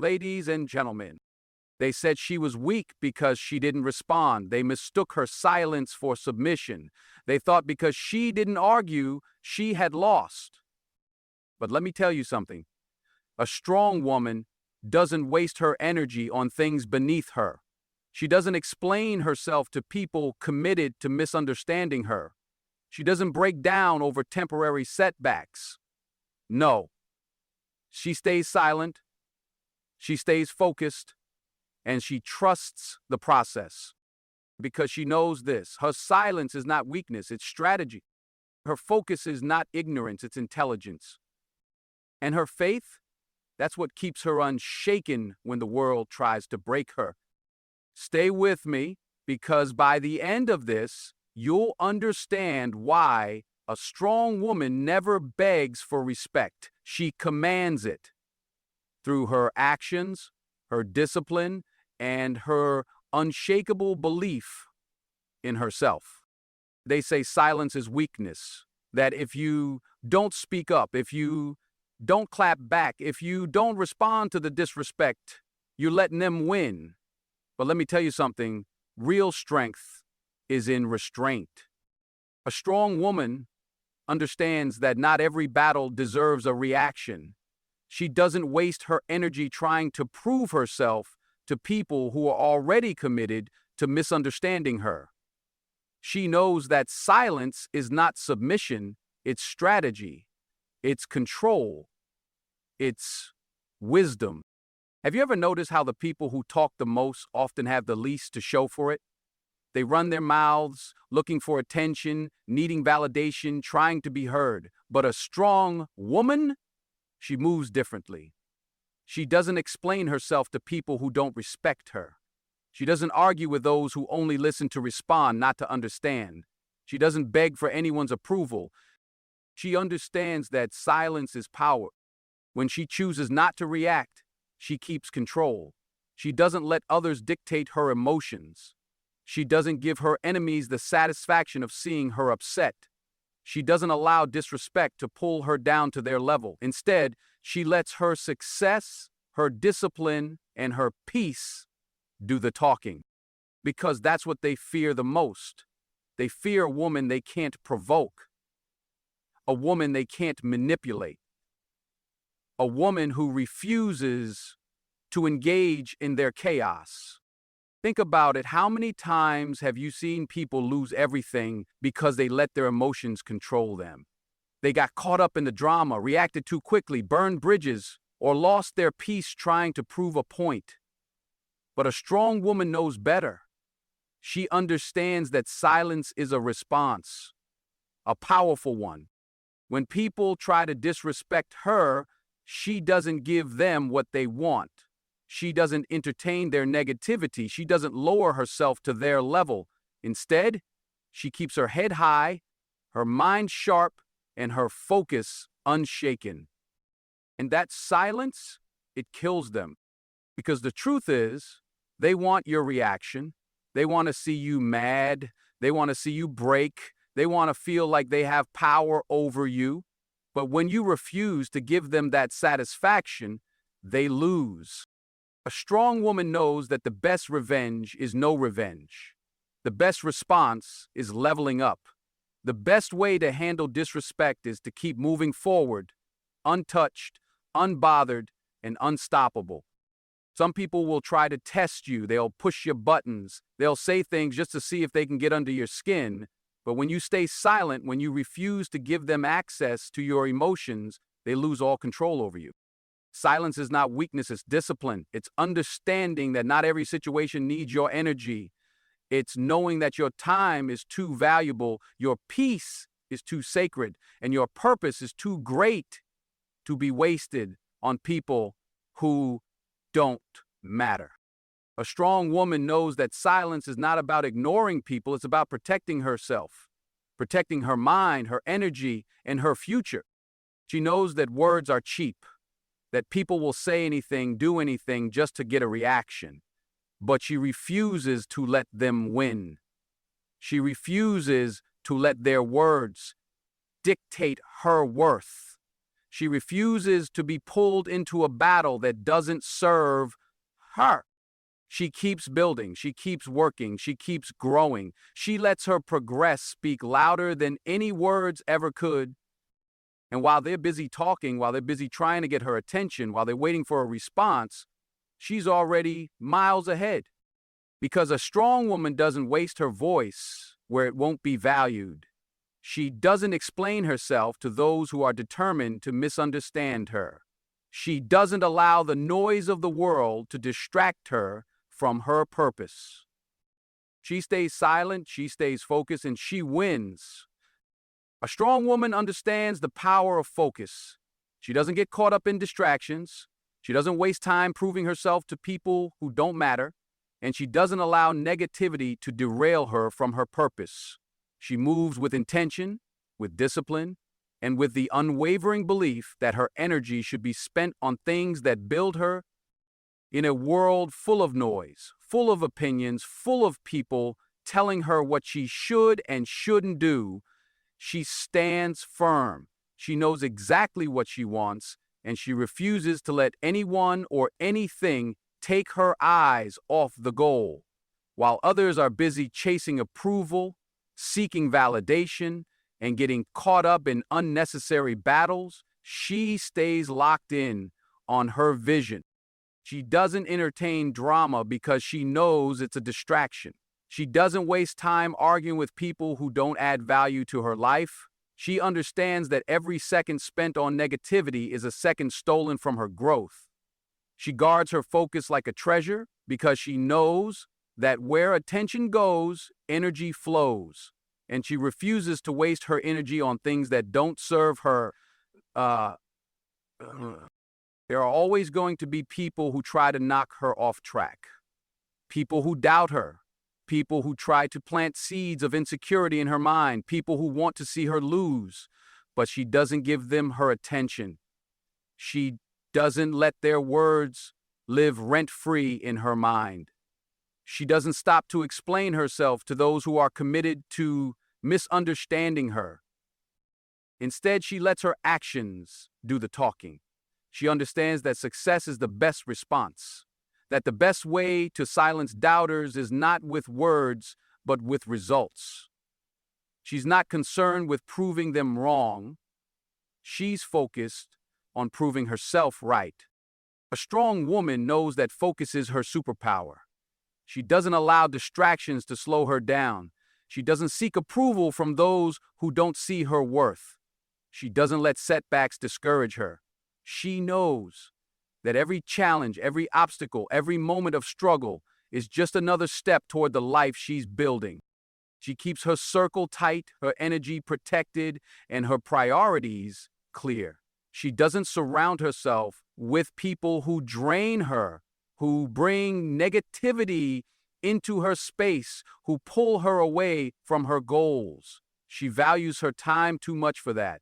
Ladies and gentlemen, they said she was weak because she didn't respond. They mistook her silence for submission. They thought because she didn't argue, she had lost. But let me tell you something. A strong woman doesn't waste her energy on things beneath her. She doesn't explain herself to people committed to misunderstanding her. She doesn't break down over temporary setbacks. No. She stays silent, she stays focused, and she trusts the process because she knows this. Her silence is not weakness, it's strategy. Her focus is not ignorance, it's intelligence. And her faith, that's what keeps her unshaken when the world tries to break her. Stay with me, because by the end of this, you'll understand why a strong woman never begs for respect. She commands it through her actions, her discipline, and her unshakable belief in herself. They say silence is weakness, that if you don't speak up, if you don't clap back, if you don't respond to the disrespect, you're letting them win. But let me tell you something, real strength is in restraint. A strong woman understands that not every battle deserves a reaction. She doesn't waste her energy trying to prove herself to people who are already committed to misunderstanding her. She knows that silence is not submission, it's strategy, it's control, it's wisdom. Have you ever noticed how the people who talk the most often have the least to show for it? They run their mouths, looking for attention, needing validation, trying to be heard. But a strong woman, she moves differently. She doesn't explain herself to people who don't respect her. She doesn't argue with those who only listen to respond, not to understand. She doesn't beg for anyone's approval. She understands that silence is power. When she chooses not to react, she keeps control. She doesn't let others dictate her emotions. She doesn't give her enemies the satisfaction of seeing her upset. She doesn't allow disrespect to pull her down to their level. Instead, she lets her success, her discipline, and her peace do the talking. Because that's what they fear the most. They fear a woman they can't provoke, a woman they can't manipulate, a woman who refuses to engage in their chaos. Think about it. How many times have you seen people lose everything because they let their emotions control them? They got caught up in the drama, reacted too quickly, burned bridges, or lost their peace trying to prove a point. But a strong woman knows better. She understands that silence is a response, a powerful one. When people try to disrespect her, she doesn't give them what they want. She doesn't entertain their negativity. She doesn't lower herself to their level. Instead, she keeps her head high, her mind sharp, and her focus unshaken. And that silence, it kills them. Because the truth is, they want your reaction. They want to see you mad. They want to see you break. They want to feel like they have power over you. But when you refuse to give them that satisfaction, they lose. A strong woman knows that the best revenge is no revenge. The best response is leveling up. The best way to handle disrespect is to keep moving forward, untouched, unbothered, and unstoppable. Some people will try to test you. They'll push your buttons. They'll say things just to see if they can get under your skin. But when you stay silent, when you refuse to give them access to your emotions, they lose all control over you. Silence is not weakness, it's discipline. It's understanding that not every situation needs your energy. It's knowing that your time is too valuable, your peace is too sacred, and your purpose is too great to be wasted on people who don't matter. A strong woman knows that silence is not about ignoring people, it's about protecting herself, protecting her mind, her energy, and her future. She knows that words are cheap, that people will say anything, do anything just to get a reaction. But she refuses to let them win. She refuses to let their words dictate her worth. She refuses to be pulled into a battle that doesn't serve her. She keeps building, she keeps working, she keeps growing. She lets her progress speak louder than any words ever could. And while they're busy talking, while they're busy trying to get her attention, while they're waiting for a response, she's already miles ahead. Because a strong woman doesn't waste her voice where it won't be valued. She doesn't explain herself to those who are determined to misunderstand her. She doesn't allow the noise of the world to distract her from her purpose. She stays silent, she stays focused, and she wins. A strong woman understands the power of focus. She doesn't get caught up in distractions. She doesn't waste time proving herself to people who don't matter. And she doesn't allow negativity to derail her from her purpose. She moves with intention, with discipline, and with the unwavering belief that her energy should be spent on things that build her. In a world full of noise, full of opinions, full of people telling her what she should and shouldn't do, she stands firm. She knows exactly what she wants, and she refuses to let anyone or anything take her eyes off the goal. While others are busy chasing approval, seeking validation, and getting caught up in unnecessary battles, she stays locked in on her vision. She doesn't entertain drama because she knows it's a distraction. She doesn't waste time arguing with people who don't add value to her life. She understands that every second spent on negativity is a second stolen from her growth. She guards her focus like a treasure because she knows that where attention goes, energy flows. And she refuses to waste her energy on things that don't serve her. There are always going to be people who try to knock her off track. People who doubt her. People who try to plant seeds of insecurity in her mind. People who want to see her lose. But she doesn't give them her attention. She doesn't let their words live rent-free in her mind. She doesn't stop to explain herself to those who are committed to misunderstanding her. Instead, she lets her actions do the talking. She understands that success is the best response, that the best way to silence doubters is not with words, but with results. She's not concerned with proving them wrong. She's focused on proving herself right. A strong woman knows that focus is her superpower. She doesn't allow distractions to slow her down. She doesn't seek approval from those who don't see her worth. She doesn't let setbacks discourage her. She knows that every challenge, every obstacle, every moment of struggle is just another step toward the life she's building. She keeps her circle tight, her energy protected, and her priorities clear. She doesn't surround herself with people who drain her, who bring negativity into her space, who pull her away from her goals. She values her time too much for that.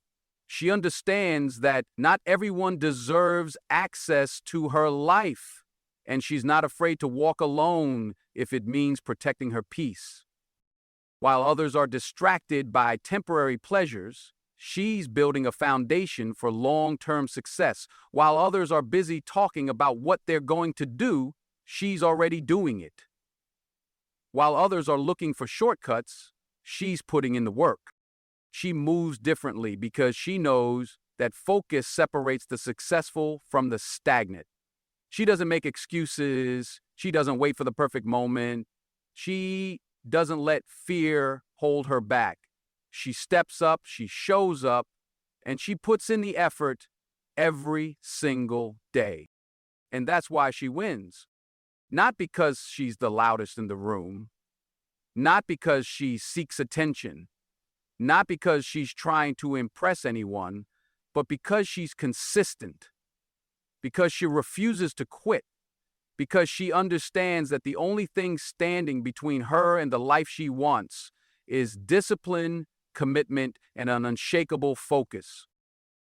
She understands that not everyone deserves access to her life, and she's not afraid to walk alone if it means protecting her peace. While others are distracted by temporary pleasures, she's building a foundation for long-term success. While others are busy talking about what they're going to do, she's already doing it. While others are looking for shortcuts, she's putting in the work. She moves differently because she knows that focus separates the successful from the stagnant. She doesn't make excuses. She doesn't wait for the perfect moment. She doesn't let fear hold her back. She steps up, she shows up, and she puts in the effort every single day. And that's why she wins. Not because she's the loudest in the room, not because she seeks attention, not because she's trying to impress anyone, but because she's consistent, because she refuses to quit, because she understands that the only thing standing between her and the life she wants is discipline, commitment, and an unshakable focus.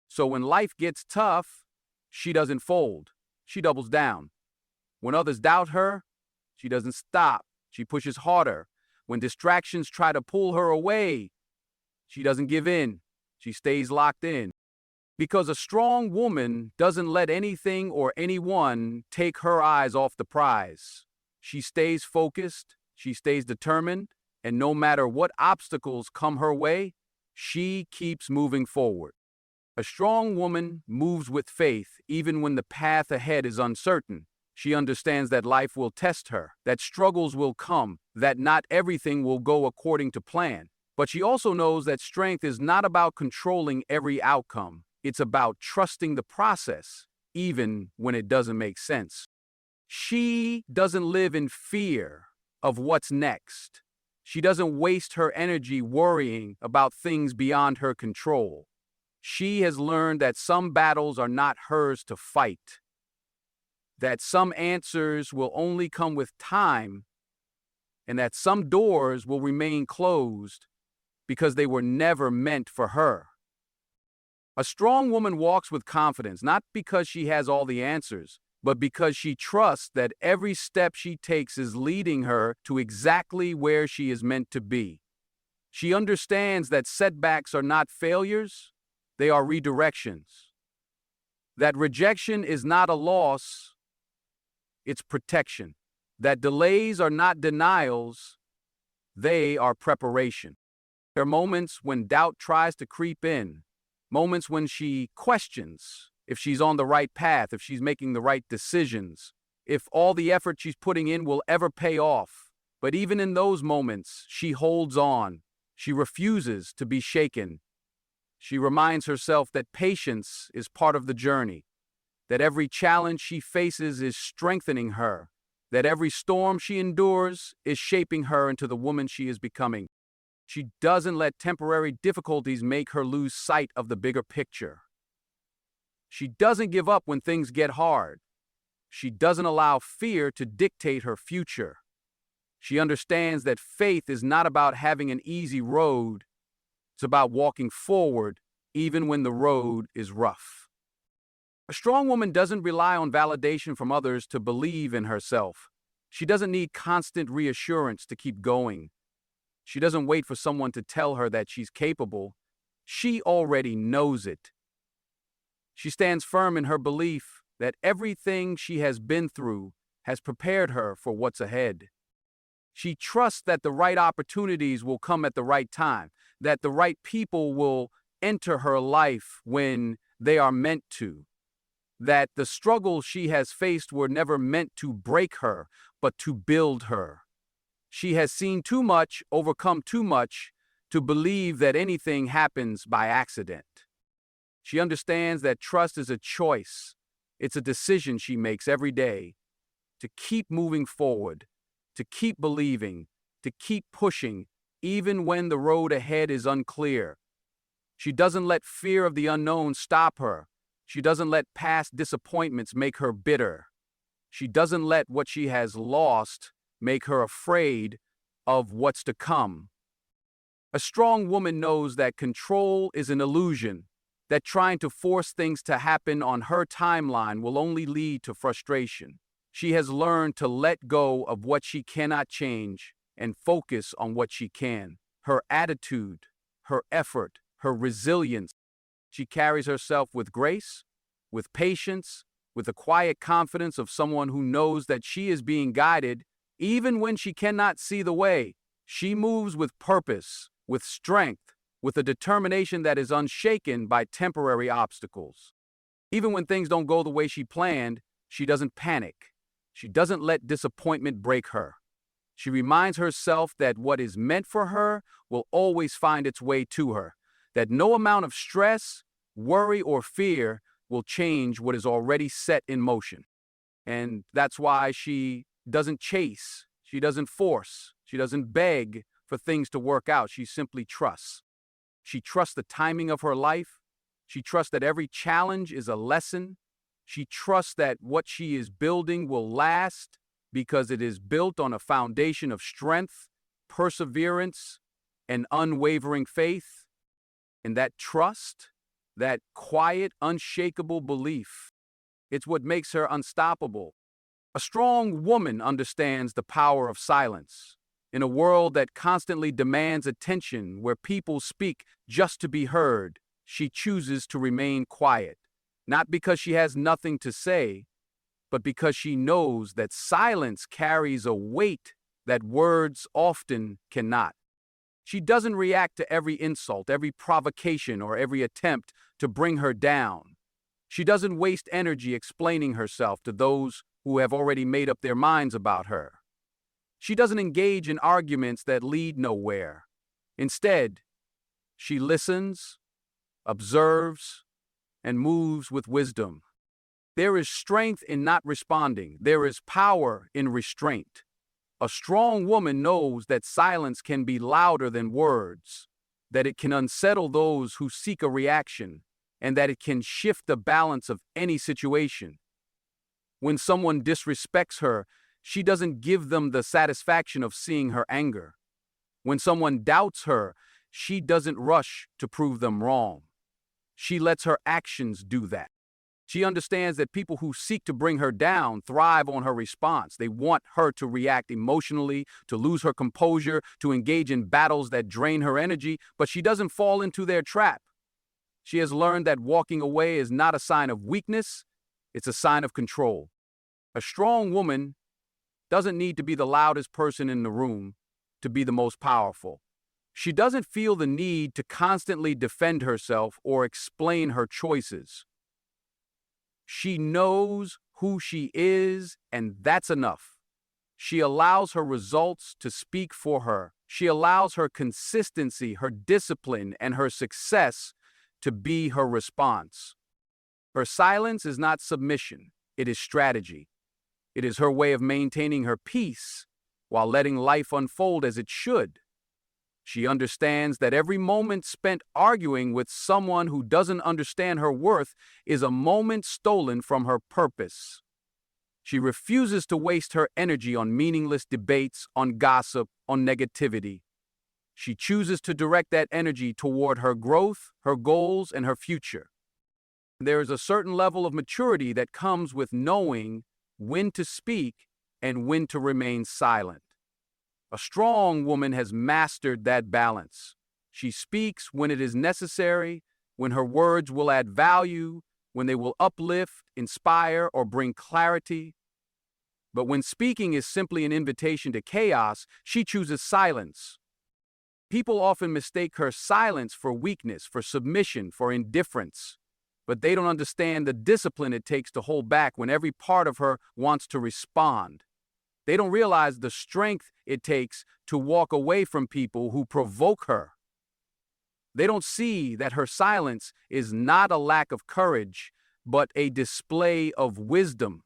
So when life gets tough, she doesn't fold. She doubles down. When others doubt her, she doesn't stop. She pushes harder. When distractions try to pull her away, she doesn't give in. She stays locked in. Because a strong woman doesn't let anything or anyone take her eyes off the prize. She stays focused, she stays determined, and no matter what obstacles come her way, she keeps moving forward. A strong woman moves with faith even when the path ahead is uncertain. She understands that life will test her, that struggles will come, that not everything will go according to plan. But she also knows that strength is not about controlling every outcome. It's about trusting the process, even when it doesn't make sense. She doesn't live in fear of what's next. She doesn't waste her energy worrying about things beyond her control. She has learned that some battles are not hers to fight, that some answers will only come with time, and that some doors will remain closed because they were never meant for her. A strong woman walks with confidence, not because she has all the answers, but because she trusts that every step she takes is leading her to exactly where she is meant to be. She understands that setbacks are not failures, they are redirections. That rejection is not a loss, it's protection. That delays are not denials, they are preparation. There are moments when doubt tries to creep in, moments when she questions if she's on the right path, if she's making the right decisions, if all the effort she's putting in will ever pay off. But even in those moments, she holds on. She refuses to be shaken. She reminds herself that patience is part of the journey, that every challenge she faces is strengthening her, that every storm she endures is shaping her into the woman she is becoming. She doesn't let temporary difficulties make her lose sight of the bigger picture. She doesn't give up when things get hard. She doesn't allow fear to dictate her future. She understands that faith is not about having an easy road. It's about walking forward even when the road is rough. A strong woman doesn't rely on validation from others to believe in herself. She doesn't need constant reassurance to keep going. She doesn't wait for someone to tell her that she's capable. She already knows it. She stands firm in her belief that everything she has been through has prepared her for what's ahead. She trusts that the right opportunities will come at the right time, that the right people will enter her life when they are meant to, that the struggles she has faced were never meant to break her, but to build her. She has seen too much, overcome too much, to believe that anything happens by accident. She understands that trust is a choice. It's a decision she makes every day to keep moving forward, to keep believing, to keep pushing, even when the road ahead is unclear. She doesn't let fear of the unknown stop her. She doesn't let past disappointments make her bitter. She doesn't let what she has lost make her afraid of what's to come. A strong woman knows that control is an illusion, that trying to force things to happen on her timeline will only lead to frustration. She has learned to let go of what she cannot change and focus on what she can. Her attitude, her effort, her resilience. She carries herself with grace, with patience, with the quiet confidence of someone who knows that she is being guided even when she cannot see the way. She moves with purpose, with strength, with a determination that is unshaken by temporary obstacles. Even when things don't go the way she planned, she doesn't panic. She doesn't let disappointment break her. She reminds herself that what is meant for her will always find its way to her, that no amount of stress, worry, or fear will change what is already set in motion. And that's why she doesn't chase, she doesn't force, she doesn't beg for things to work out. She simply trusts. She trusts the timing of her life. She trusts that every challenge is a lesson. She trusts that what she is building will last because it is built on a foundation of strength, perseverance, and unwavering faith. And that trust, that quiet, unshakable belief, it's what makes her unstoppable. A strong woman understands the power of silence. In a world that constantly demands attention, where people speak just to be heard, she chooses to remain quiet, not because she has nothing to say, but because she knows that silence carries a weight that words often cannot. She doesn't react to every insult, every provocation, or every attempt to bring her down. She doesn't waste energy explaining herself to those who have already made up their minds about her. She doesn't engage in arguments that lead nowhere. Instead, she listens, observes, and moves with wisdom. There is strength in not responding. There is power in restraint. A strong woman knows that silence can be louder than words, that it can unsettle those who seek a reaction, and that it can shift the balance of any situation. When someone disrespects her, she doesn't give them the satisfaction of seeing her anger. When someone doubts her, she doesn't rush to prove them wrong. She lets her actions do that. She understands that people who seek to bring her down thrive on her response. They want her to react emotionally, to lose her composure, to engage in battles that drain her energy, but she doesn't fall into their trap. She has learned that walking away is not a sign of weakness, it's a sign of control. A strong woman doesn't need to be the loudest person in the room to be the most powerful. She doesn't feel the need to constantly defend herself or explain her choices. She knows who she is, and that's enough. She allows her results to speak for her. She allows her consistency, her discipline, and her success to be her response. Her silence is not submission, it is strategy. It is her way of maintaining her peace while letting life unfold as it should. She understands that every moment spent arguing with someone who doesn't understand her worth is a moment stolen from her purpose. She refuses to waste her energy on meaningless debates, on gossip, on negativity. She chooses to direct that energy toward her growth, her goals, and her future. There is a certain level of maturity that comes with knowing when to speak and when to remain silent. A strong woman has mastered that balance. She speaks when it is necessary, when her words will add value, when they will uplift, inspire, or bring clarity. But when speaking is simply an invitation to chaos, she chooses silence. People often mistake her silence for weakness, for submission, for indifference. But they don't understand the discipline it takes to hold back when every part of her wants to respond. They don't realize the strength it takes to walk away from people who provoke her. They don't see that her silence is not a lack of courage, but a display of wisdom.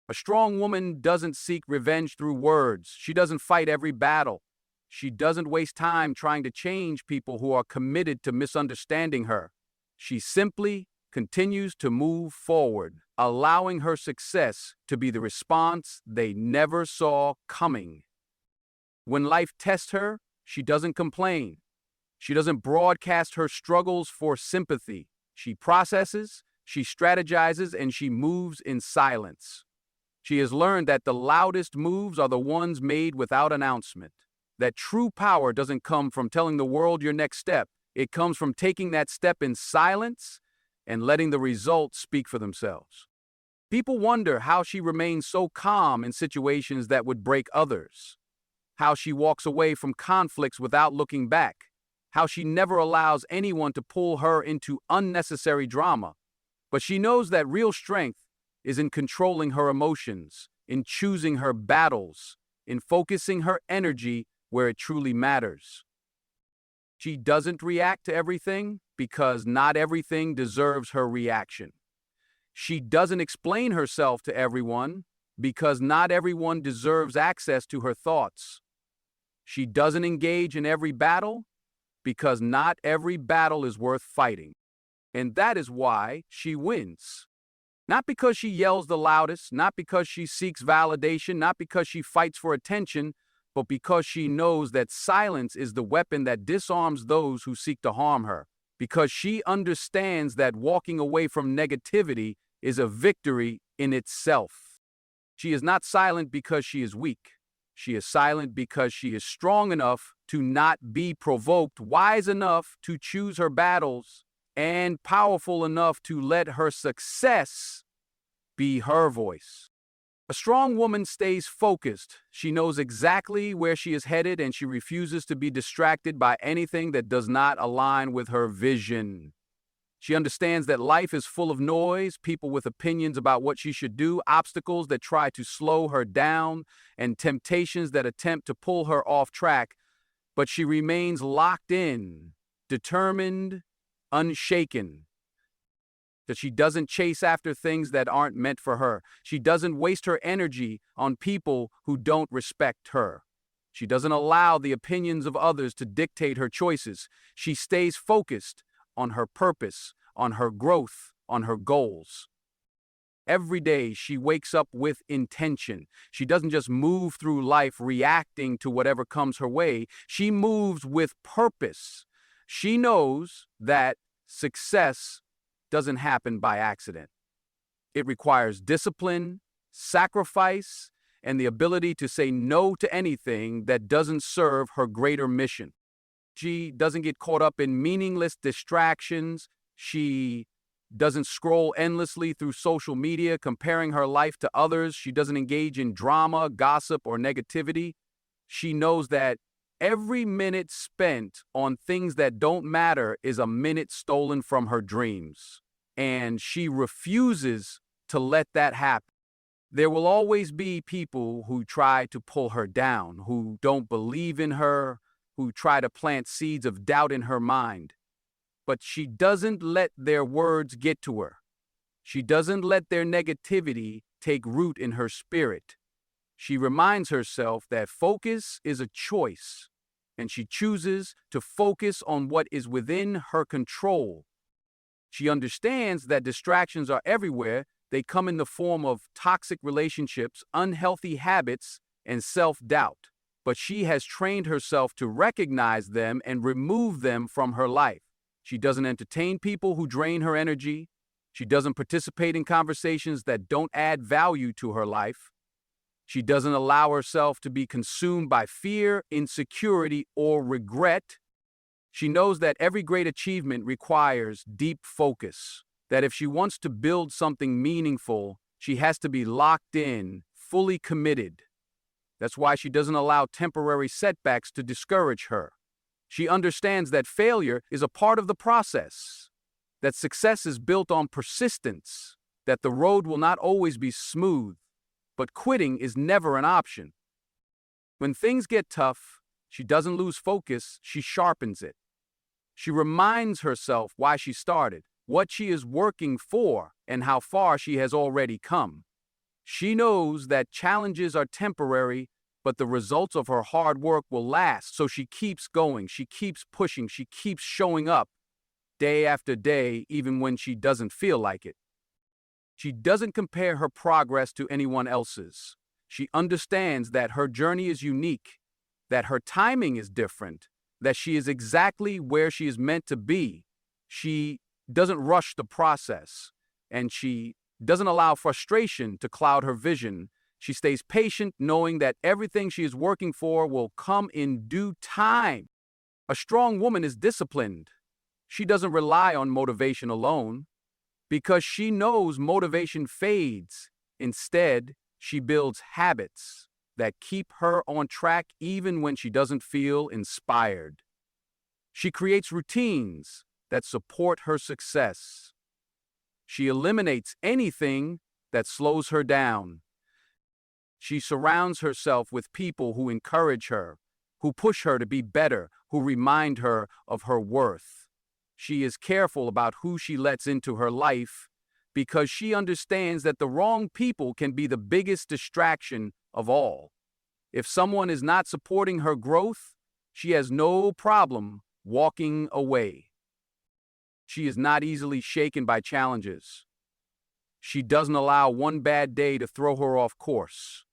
A strong woman doesn't seek revenge through words. She doesn't fight every battle. She doesn't waste time trying to change people who are committed to misunderstanding her. She simply continues to move forward, allowing her success to be the response they never saw coming. When life tests her, she doesn't complain. She doesn't broadcast her struggles for sympathy. She processes, she strategizes, and she moves in silence. She has learned that the loudest moves are the ones made without announcement. That true power doesn't come from telling the world your next step. It comes from taking that step in silence and letting the results speak for themselves. People wonder how she remains so calm in situations that would break others, how she walks away from conflicts without looking back, how she never allows anyone to pull her into unnecessary drama. But she knows that real strength is in controlling her emotions, in choosing her battles, in focusing her energy where it truly matters. She doesn't react to everything because not everything deserves her reaction. She doesn't explain herself to everyone because not everyone deserves access to her thoughts. She doesn't engage in every battle because not every battle is worth fighting. And that is why she wins. Not because she yells the loudest, not because she seeks validation, not because she fights for attention, but because she knows that silence is the weapon that disarms those who seek to harm her. Because she understands that walking away from negativity is a victory in itself. She is not silent because she is weak. She is silent because she is strong enough to not be provoked, wise enough to choose her battles, and powerful enough to let her success be her voice. A strong woman stays focused. She knows exactly where she is headed, and she refuses to be distracted by anything that does not align with her vision. She understands that life is full of noise, people with opinions about what she should do, obstacles that try to slow her down, and temptations that attempt to pull her off track, but she remains locked in, determined, unshaken. That she doesn't chase after things that aren't meant for her. She doesn't waste her energy on people who don't respect her. She doesn't allow the opinions of others to dictate her choices. She stays focused on her purpose, on her growth, on her goals. Every day she wakes up with intention. She doesn't just move through life reacting to whatever comes her way. She moves with purpose. She knows that success doesn't happen by accident. It requires discipline, sacrifice, and the ability to say no to anything that doesn't serve her greater mission. She doesn't get caught up in meaningless distractions. She doesn't scroll endlessly through social media, comparing her life to others. She doesn't engage in drama, gossip, or negativity. She knows that every minute spent on things that don't matter is a minute stolen from her dreams. And she refuses to let that happen. There will always be people who try to pull her down, who don't believe in her, who try to plant seeds of doubt in her mind. But she doesn't let their words get to her. She doesn't let their negativity take root in her spirit. She reminds herself that focus is a choice, and she chooses to focus on what is within her control. She understands that distractions are everywhere. They come in the form of toxic relationships, unhealthy habits, and self-doubt. But she has trained herself to recognize them and remove them from her life. She doesn't entertain people who drain her energy. She doesn't participate in conversations that don't add value to her life. She doesn't allow herself to be consumed by fear, insecurity, or regret. She knows that every great achievement requires deep focus, that if she wants to build something meaningful, she has to be locked in, fully committed. That's why she doesn't allow temporary setbacks to discourage her. She understands that failure is a part of the process, that success is built on persistence, that the road will not always be smooth, but quitting is never an option. When things get tough, she doesn't lose focus, she sharpens it. She reminds herself why she started, what she is working for, and how far she has already come. She knows that challenges are temporary, but the results of her hard work will last, so she keeps going, she keeps pushing, she keeps showing up, day after day, even when she doesn't feel like it. She doesn't compare her progress to anyone else's. She understands that her journey is unique, that her timing is different, that she is exactly where she is meant to be. She doesn't rush the process, and she doesn't allow frustration to cloud her vision. She stays patient, knowing that everything she is working for will come in due time. A strong woman is disciplined. She doesn't rely on motivation alone, because she knows motivation fades. Instead, she builds habits that keep her on track even when she doesn't feel inspired. She creates routines that support her success. She eliminates anything that slows her down. She surrounds herself with people who encourage her, who push her to be better, who remind her of her worth. She is careful about who she lets into her life because she understands that the wrong people can be the biggest distraction of all. If someone is not supporting her growth, she has no problem walking away. She is not easily shaken by challenges. She doesn't allow one bad day to throw her off course.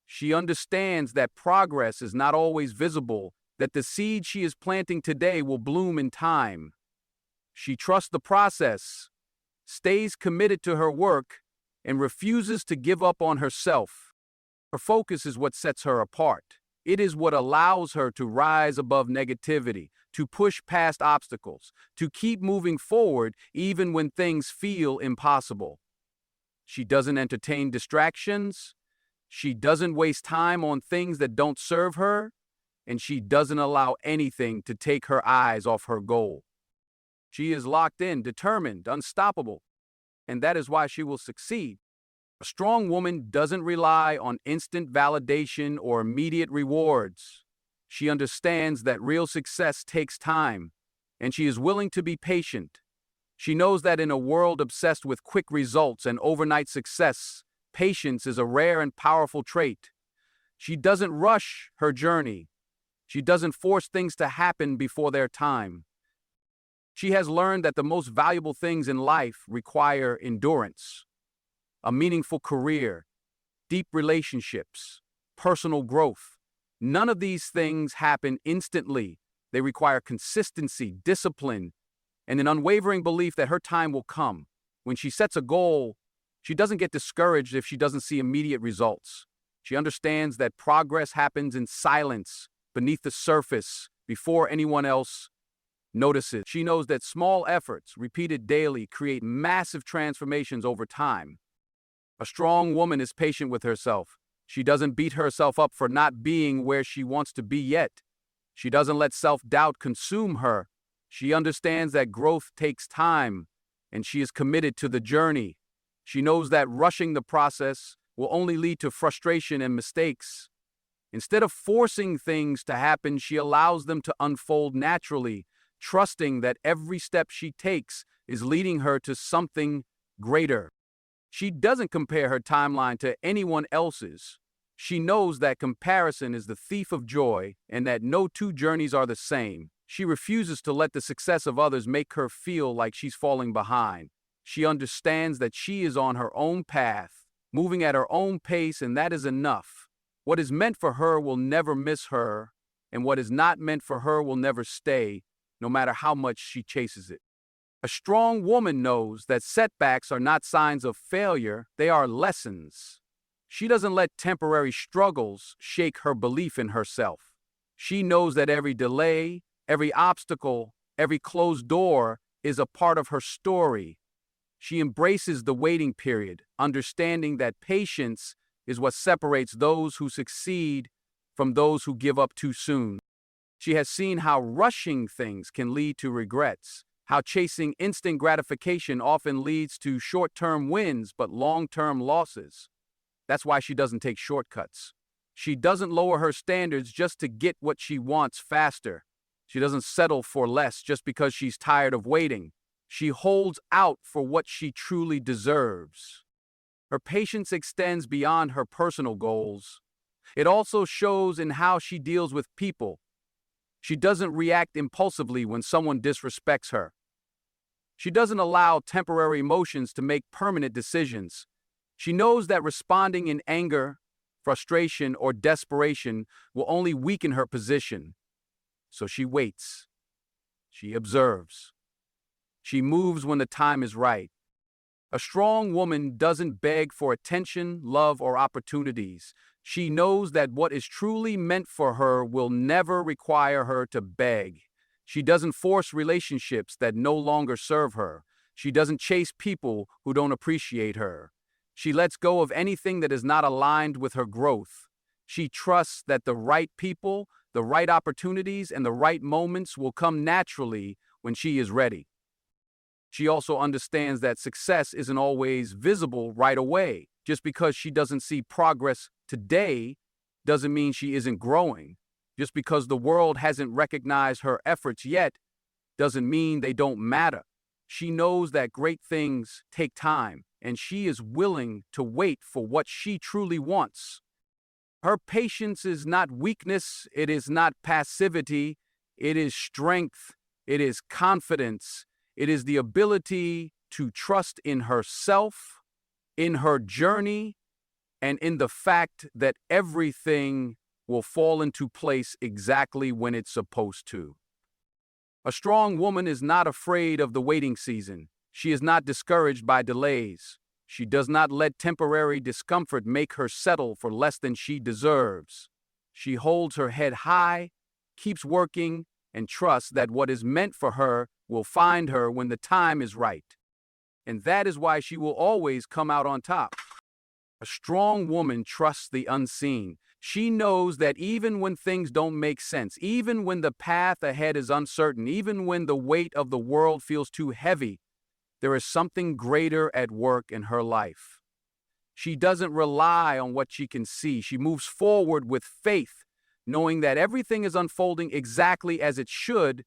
She understands that progress is not always visible, that the seed she is planting today will bloom in time. She trusts the process, stays committed to her work, and refuses to give up on herself. Her focus is what sets her apart. It is what allows her to rise above negativity, to push past obstacles, to keep moving forward even when things feel impossible. She doesn't entertain distractions. She doesn't waste time on things that don't serve her, and she doesn't allow anything to take her eyes off her goal. She is locked in, determined, unstoppable, and that is why she will succeed. A strong woman doesn't rely on instant validation or immediate rewards. She understands that real success takes time, and she is willing to be patient. She knows that in a world obsessed with quick results and overnight success, patience is a rare and powerful trait. She doesn't rush her journey. She doesn't force things to happen before their time. She has learned that the most valuable things in life require endurance. A meaningful career, deep relationships, personal growth. None of these things happen instantly. They require consistency, discipline, and an unwavering belief that her time will come. When she sets a goal, she doesn't get discouraged if she doesn't see immediate results. She understands that progress happens in silence, beneath the surface, before anyone else notices. She knows that small efforts, repeated daily, create massive transformations over time. A strong woman is patient with herself. She doesn't beat herself up for not being where she wants to be yet. She doesn't let self-doubt consume her. She understands that growth takes time, and she is committed to the journey. She knows that rushing the process will only lead to frustration and mistakes. Instead of forcing things to happen, she allows them to unfold naturally, trusting that every step she takes is leading her to something greater. She doesn't compare her timeline to anyone else's. She knows that comparison is the thief of joy and that no two journeys are the same. She refuses to let the success of others make her feel like she's falling behind. She understands that she is on her own path, moving at her own pace, and that is enough. What is meant for her will never miss her, and what is not meant for her will never stay, no matter how much she chases it. A strong woman knows that setbacks are not signs of failure, they are lessons. She doesn't let temporary struggles shake her belief in herself. She knows that every delay, every obstacle, every closed door is a part of her story. She embraces the waiting period, understanding that patience is what separates those who succeed from those who give up too soon. She has seen how rushing things can lead to regrets, how chasing instant gratification often leads to short-term wins but long-term losses. That's why she doesn't take shortcuts. She doesn't lower her standards just to get what she wants faster. She doesn't settle for less just because she's tired of waiting. She holds out for what she truly deserves. Her patience extends beyond her personal goals. It also shows in how she deals with people. She doesn't react impulsively when someone disrespects her. She doesn't allow temporary emotions to make permanent decisions. She knows that responding in anger, frustration, or desperation will only weaken her position. So she waits. She observes. She moves when the time is right. A strong woman doesn't beg for attention, love, or opportunities. She knows that what is truly meant for her will never require her to beg. She doesn't force relationships that no longer serve her. She doesn't chase people who don't appreciate her. She lets go of anything that is not aligned with her growth. She trusts that the right people, the right opportunities, and the right moments will come naturally when she is ready. She also understands that success isn't always visible right away. Just because she doesn't see progress today doesn't mean she isn't growing. Just because the world hasn't recognized her efforts yet doesn't mean they don't matter. She knows that great things take time, and she is willing to wait for what she truly wants. Her patience is not weakness, it is not passivity, it is strength, it is confidence. It is the ability to trust in herself, in her journey, and in the fact that everything will fall into place exactly when it's supposed to. A strong woman is not afraid of the waiting season. She is not discouraged by delays. She does not let temporary discomfort make her settle for less than she deserves. She holds her head high, keeps working, and trusts that what is meant for her will find her when the time is right. And that is why she will always come out on top. A strong woman trusts the unseen. She knows that even when things don't make sense, even when the path ahead is uncertain, even when the weight of the world feels too heavy, there is something greater at work in her life. She doesn't rely on what she can see. She moves forward with faith, knowing that everything is unfolding exactly as it should.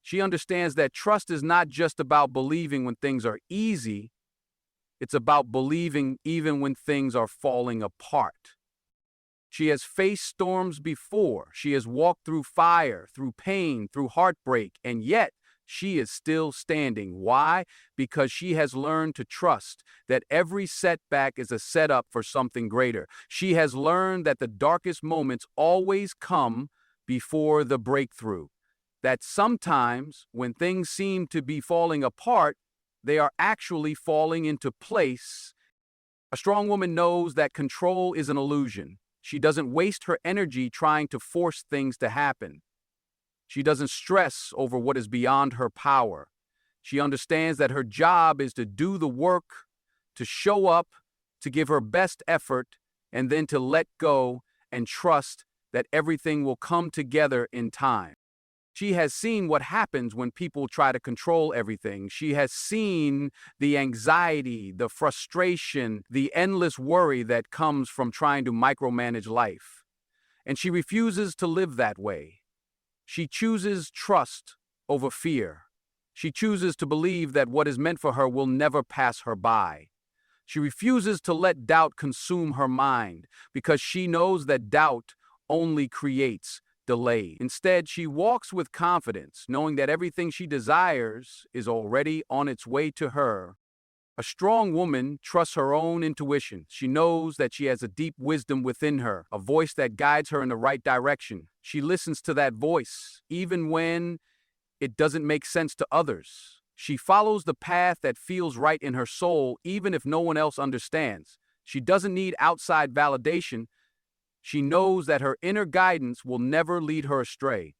She understands that trust is not just about believing when things are easy. It's about believing even when things are falling apart. She has faced storms before. She has walked through fire, through pain, through heartbreak, and yet she is still standing. Why? Because she has learned to trust that every setback is a setup for something greater. She has learned that the darkest moments always come before the breakthrough. That sometimes, when things seem to be falling apart, they are actually falling into place. A strong woman knows that control is an illusion. She doesn't waste her energy trying to force things to happen. She doesn't stress over what is beyond her power. She understands that her job is to do the work, to show up, to give her best effort, and then to let go and trust that everything will come together in time. She has seen what happens when people try to control everything. She has seen the anxiety, the frustration, the endless worry that comes from trying to micromanage life. And she refuses to live that way. She chooses trust over fear. She chooses to believe that what is meant for her will never pass her by. She refuses to let doubt consume her mind because she knows that doubt only creates delay. Instead, she walks with confidence, knowing that everything she desires is already on its way to her. A strong woman trusts her own intuition. She knows that she has a deep wisdom within her, a voice that guides her in the right direction. She listens to that voice, even when it doesn't make sense to others. She follows the path that feels right in her soul, even if no one else understands. She doesn't need outside validation. She knows that her inner guidance will never lead her astray.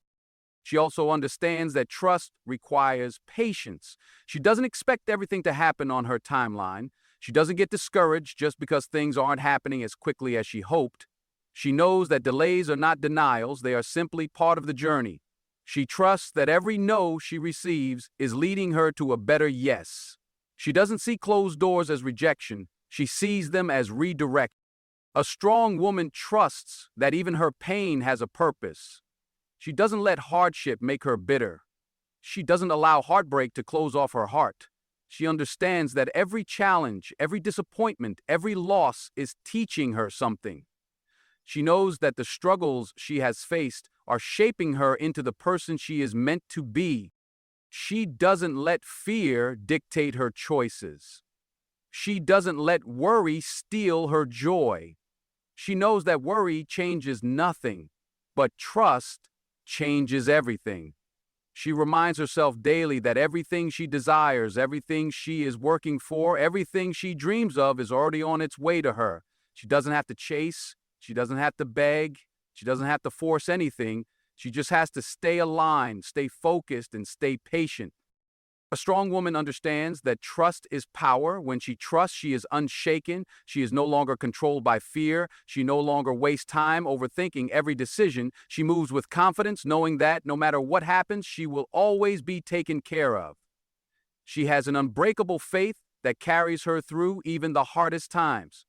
She also understands that trust requires patience. She doesn't expect everything to happen on her timeline. She doesn't get discouraged just because things aren't happening as quickly as she hoped. She knows that delays are not denials, they are simply part of the journey. She trusts that every no she receives is leading her to a better yes. She doesn't see closed doors as rejection. She sees them as redirect. A strong woman trusts that even her pain has a purpose. She doesn't let hardship make her bitter. She doesn't allow heartbreak to close off her heart. She understands that every challenge, every disappointment, every loss is teaching her something. She knows that the struggles she has faced are shaping her into the person she is meant to be. She doesn't let fear dictate her choices. She doesn't let worry steal her joy. She knows that worry changes nothing, but trust changes everything. She reminds herself daily that everything she desires, everything she is working for, everything she dreams of is already on its way to her. She doesn't have to chase. She doesn't have to beg. She doesn't have to force anything. She just has to stay aligned, stay focused, and stay patient. A strong woman understands that trust is power. When she trusts, she is unshaken. She is no longer controlled by fear. She no longer wastes time overthinking every decision. She moves with confidence, knowing that no matter what happens, she will always be taken care of. She has an unbreakable faith that carries her through even the hardest times.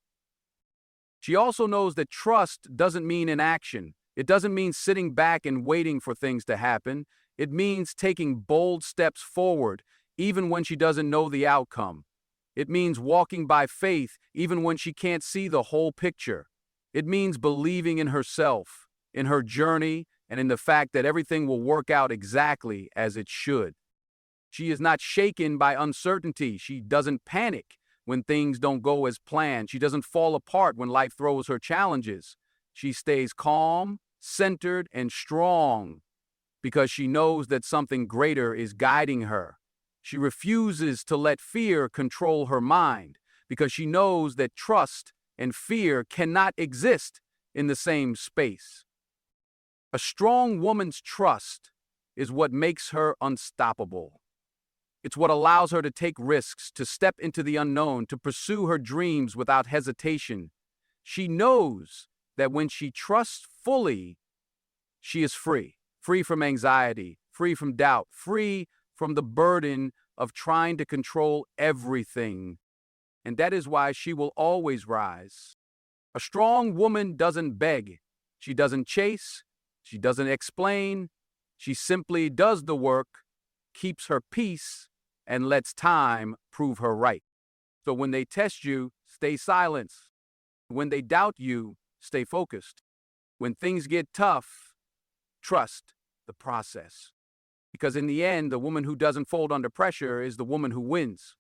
She also knows that trust doesn't mean inaction. It doesn't mean sitting back and waiting for things to happen. It means taking bold steps forward, even when she doesn't know the outcome. It means walking by faith, even when she can't see the whole picture. It means believing in herself, in her journey, and in the fact that everything will work out exactly as it should. She is not shaken by uncertainty. She doesn't panic when things don't go as planned. She doesn't fall apart when life throws her challenges. She stays calm, centered, and strong, because she knows that something greater is guiding her. She refuses to let fear control her mind because she knows that trust and fear cannot exist in the same space. A strong woman's trust is what makes her unstoppable. It's what allows her to take risks, to step into the unknown, to pursue her dreams without hesitation. She knows that when she trusts fully, she is free, free from anxiety, free from doubt, free from the burden of trying to control everything. And that is why she will always rise. A strong woman doesn't beg. She doesn't chase. She doesn't explain. She simply does the work, keeps her peace, and lets time prove her right. So when they test you, stay silent. When they doubt you, stay focused. When things get tough, trust the process. Because in the end, the woman who doesn't fold under pressure is the woman who wins.